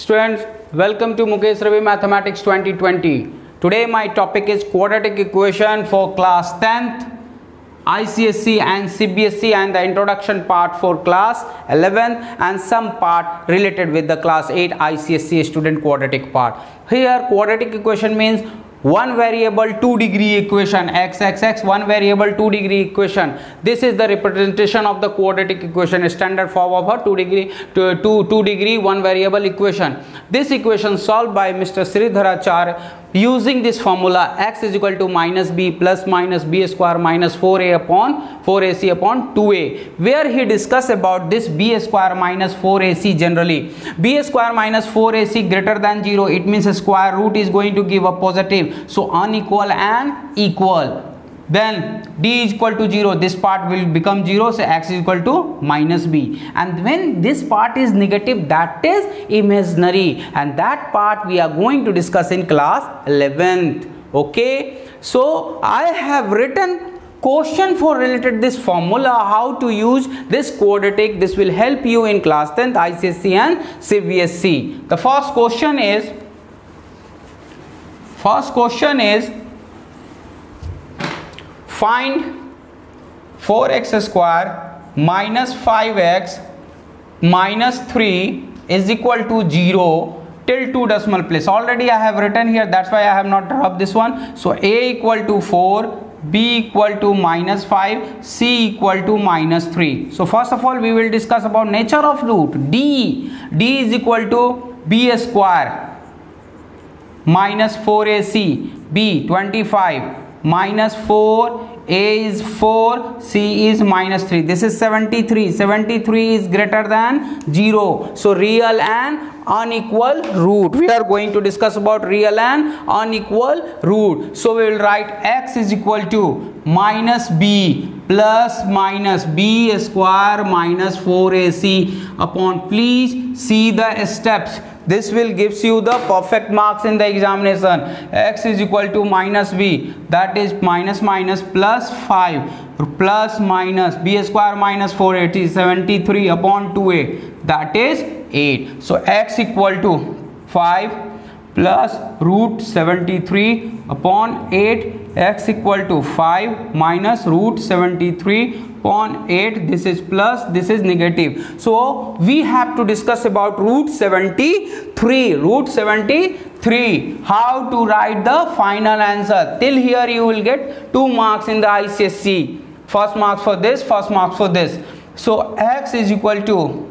Students, welcome to Mukesh Ravi Mathematics 2020. Today my topic is quadratic equation for class 10th, ICSE and CBSE, and the introduction part for class 11th and some part related with the class 8 ICSE student quadratic part. Here quadratic equation means one variable 2 degree equation, x one variable 2 degree equation. This is the representation of the quadratic equation, standard form of a 2 degree one variable equation. This equation solved by Mr. Sridharacharya using this formula x is equal to minus b plus minus b square minus 4a upon 4ac upon 2a, where he discussed about this b square minus 4ac generally. B square minus 4ac greater than 0, it means a square root is going to give a positive, so unequal and equal. Then d is equal to 0, this part will become 0, so x is equal to minus b, and when this part is negative, that is imaginary, and that part we are going to discuss in class 11th. Okay, so I have written question for related this formula, how to use this quadratic. This will help you in class 10th ICSE and CBSE. The first question is find 4x square minus 5x minus 3 is equal to 0 till 2 decimal place. Already I have written here, that's why I have not dropped this one. So a equal to 4, b equal to minus 5, c equal to minus 3. So first of all we will discuss about nature of root. D is equal to b square minus 4ac, b 25 minus 4, a is 4, c is minus 3. This is 73. 73 is greater than 0. So real and unequal root. We are going to discuss about real and unequal root. So we will write x is equal to minus b plus minus b square minus 4ac upon, please see the steps. This will gives you the perfect marks in the examination. X is equal to minus b, that is minus minus plus 5 plus minus b square minus 4, it is 73 upon 2a, that is 8. So x equal to 5 plus root 73 upon 8, x equal to 5 minus root 73 upon 8, this is plus, this is negative. So we have to discuss about root 73. Root 73, how to write the final answer. Till here you will get 2 marks in the ICSE. First marks for this, first marks for this. So x is equal to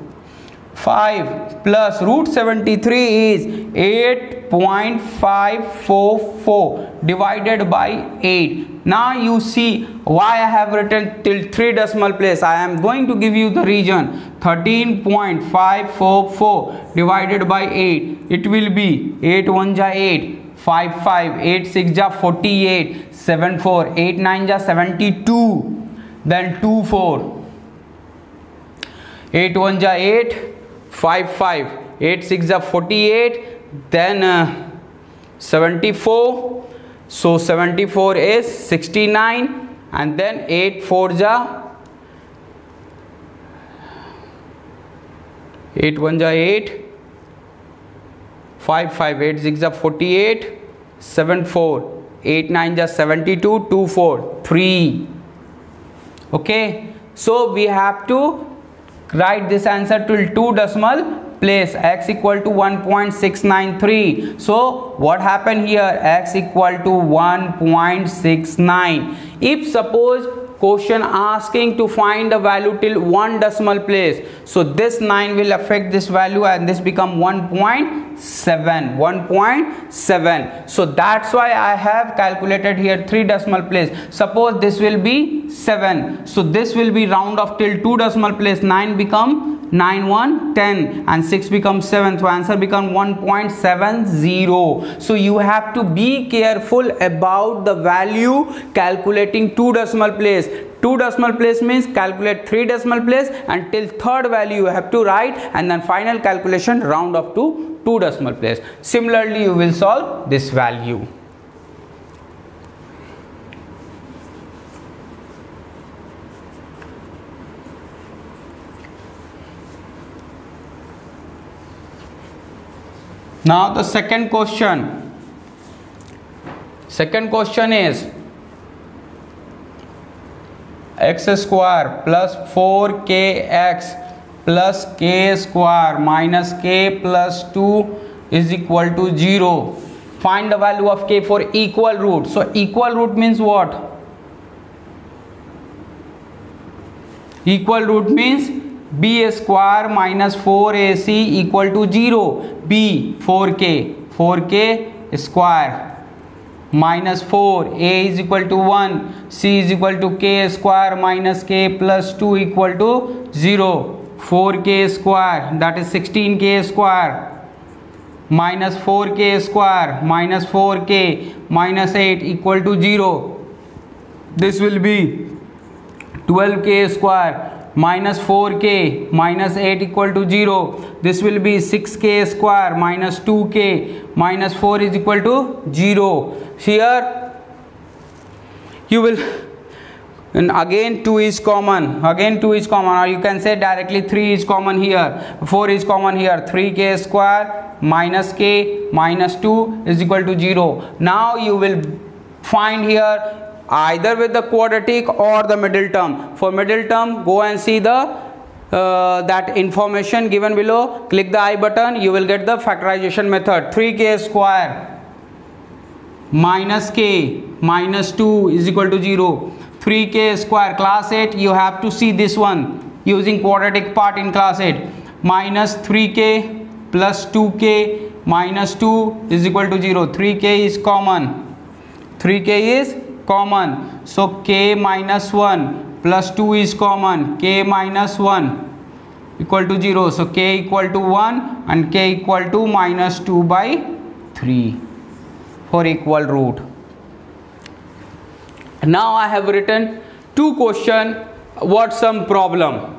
5 plus root 73 is 8.544 divided by 8. Now you see why I have written till 3 decimal place. I am going to give you the region. 13.544 divided by 8. It will be 8 1 ja 8, 5 5, 8 6 ja 48, 7 4, 8 9 ja 72, then 2 4, 8 1 ja 8, 5 5, 8 6 ja 48, then 74. So 74 is 69, and then 8 4 ja 8 1 ja 8, 5 5, 8 6 ja 48, 7 4, 8 9 ja 72, 2 4 3. Okay, so we have to write this answer till 2 decimal place. X equal to 1.693. So what happened here? X equal to 1.69. If suppose question asking to find the value till 1 decimal place, so this 9 will affect this value and this become 1.7. So that's why I have calculated here 3 decimal place. Suppose this will be 7, so this will be round off till 2 decimal place. 9 become 9 1 10 and 6 becomes 7, so answer become 1.70. So you have to be careful about the value calculating 2 decimal place. 2 decimal place means calculate 3 decimal place until third value you have to write, and then final calculation round up to 2 decimal place. Similarly you will solve this value. Now the second question. Second question is x square plus 4kx plus k square minus k plus 2 is equal to 0. Find the value of k for equal root. So equal root means what? Equal root means b square minus 4ac equal to 0. b 4k square minus 4, a is equal to 1, c is equal to k square minus k plus 2 equal to 0. 4k square, that is 16k square, minus 4k square minus 4k minus 8 equal to 0. This will be 12k square minus 4k minus 8 equal to 0. This will be 6k square minus 2k minus 4 is equal to 0. Here you will, and again 2 is common, or you can say directly 3 is common here, 4 is common here. 3k square minus k minus 2 is equal to 0. Now you will find here either with the quadratic or the middle term. For middle term, go and see the that information given below. Click the I button, you will get the factorization method. 3k square minus k minus 2 is equal to 0. 3k square, class 8 you have to see this one using quadratic part in class 8. Minus 3k plus 2k minus 2 is equal to 0. 3k is common, 3k is common, so k minus 1 plus 2 is common, k minus 1 equal to 0, so k equal to 1 and k equal to minus 2 by 3 for equal root. Now I have written two questions. What's some problem?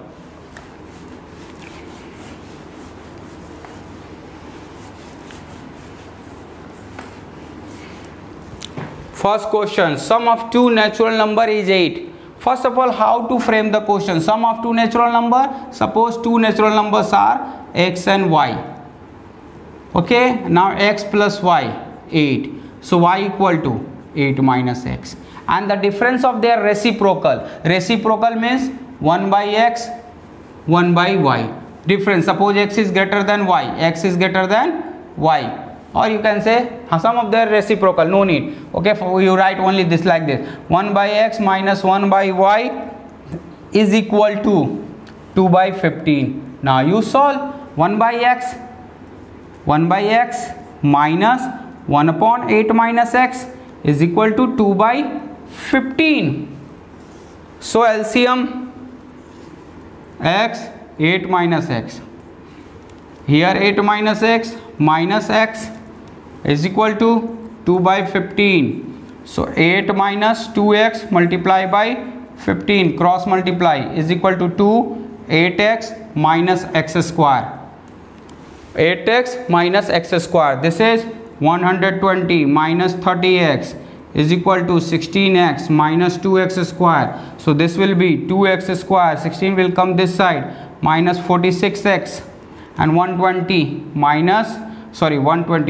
First question, sum of two natural number is 8. First of all, how to frame the question? Sum of two natural number, suppose two natural numbers are x and y. Okay, now x plus y 8, so y equal to 8 minus x, and the difference of their reciprocal means 1 by x 1 by y. Difference, suppose x is greater than y, x is greater than y, or you can say sum of their reciprocal, no need. Okay, you write only this like this, 1 by x minus 1 by y is equal to 2 by 15. Now you solve. 1 by x minus 1 upon 8 minus x is equal to 2 by 15. So LCM x 8 minus x, here 8 minus x is equal to 2 by 15. So 8 minus 2x multiplied by 15 cross multiply is equal to 2, 8x minus x square, 8x minus x square. This is 120 minus 30x is equal to 16x minus 2x square. So this will be 2x square, 16 will come this side, minus 46x, and 120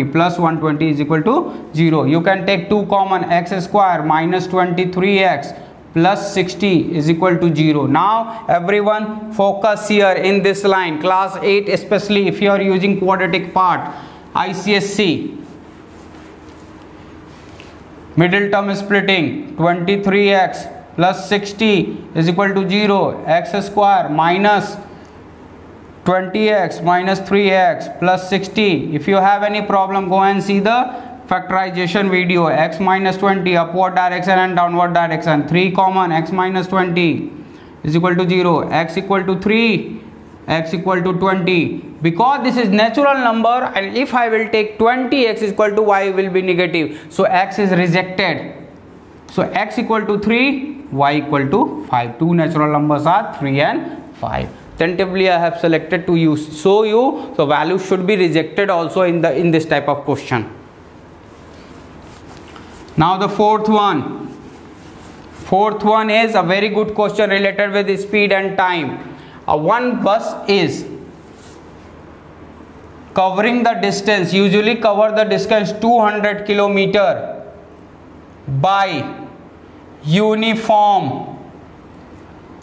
plus 120 is equal to 0. You can take 2 common, x square minus 23x plus 60 is equal to 0. Now everyone focus here in this line, class 8 especially if you are using quadratic part, ICSC. Middle term splitting, 23x plus 60 is equal to 0, x square minus 20x minus 3x plus 60. If you have any problem, go and see the factorization video. X minus 20 upward direction and downward direction, 3 common, x minus 20 is equal to 0, x equal to 3, x equal to 20. Because this is natural number, and if I will take 20, x is equal to y will be negative, so x is rejected. So x equal to 3, y equal to 5. Two natural numbers are 3 and 5. Tentatively I have selected to use, so value should be rejected also in this type of question. Now the fourth one is a very good question related with speed and time. One bus is covering the distance, usually cover the distance 200 kilometer by uniform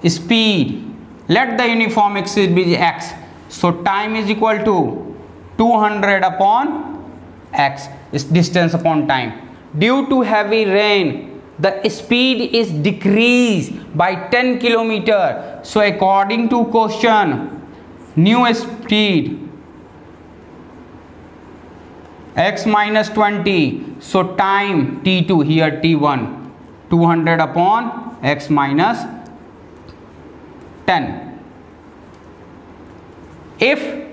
speed. Let the uniform speed be x. So time is equal to 200 upon x, is distance upon time. Due to heavy rain, the speed is decreased by 10 kilometer. So according to question, new speed x minus 20. So time t2, here t1, 200 upon x minus 10. If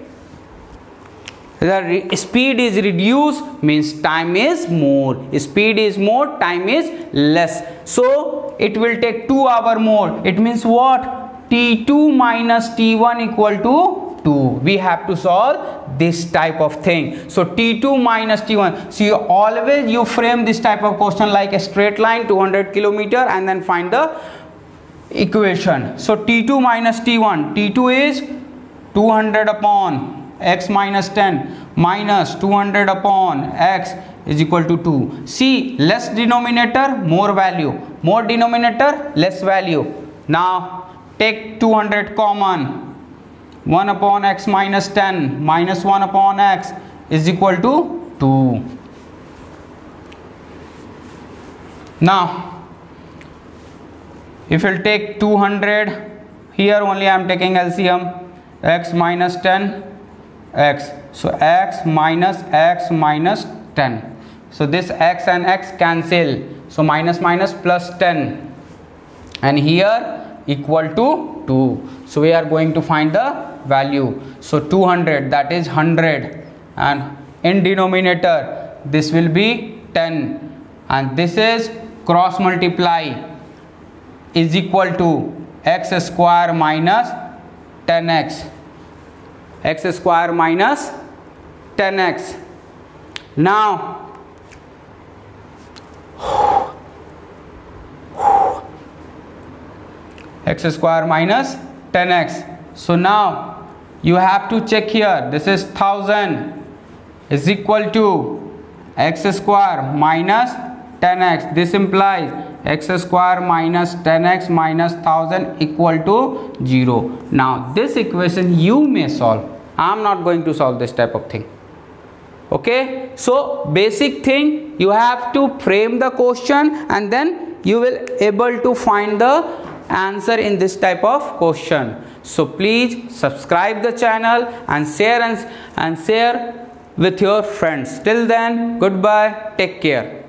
the speed is reduced, means time is more. Speed is more, time is less. So it will take 2 hours more. It means what? T2 minus T1 equal to 2. We have to solve this type of thing. So T2 minus T1. So you frame this type of question like a straight line, 200 kilometer, and then find the equation. So T2 minus T1. T2 is 200 upon x minus 10 minus 200 upon x is equal to 2. See, less denominator, more value. More denominator, less value. Now take 200 common. 1 upon x minus 10 minus 1 upon x is equal to 2. Now if you take 200, here only I am taking LCM, x minus 10 x. So x minus 10. So this x and x cancel. So minus minus plus 10. And here equal to 2. So we are going to find the value. So 200, that is 100. And in denominator, this will be 10. And this is cross multiply is equal to x square minus 10x. X square minus 10x. Now x square minus 10x. So now you have to check here. This is 1000 is equal to x square minus 10x. This implies x square minus 10x minus 1000 equal to 0. Now this equation you may solve. I am not going to solve this type of thing. Okay, so basic thing, you have to frame the question and then you will able to find the answer in this type of question. So please subscribe the channel and share with your friends. Till then, goodbye, take care.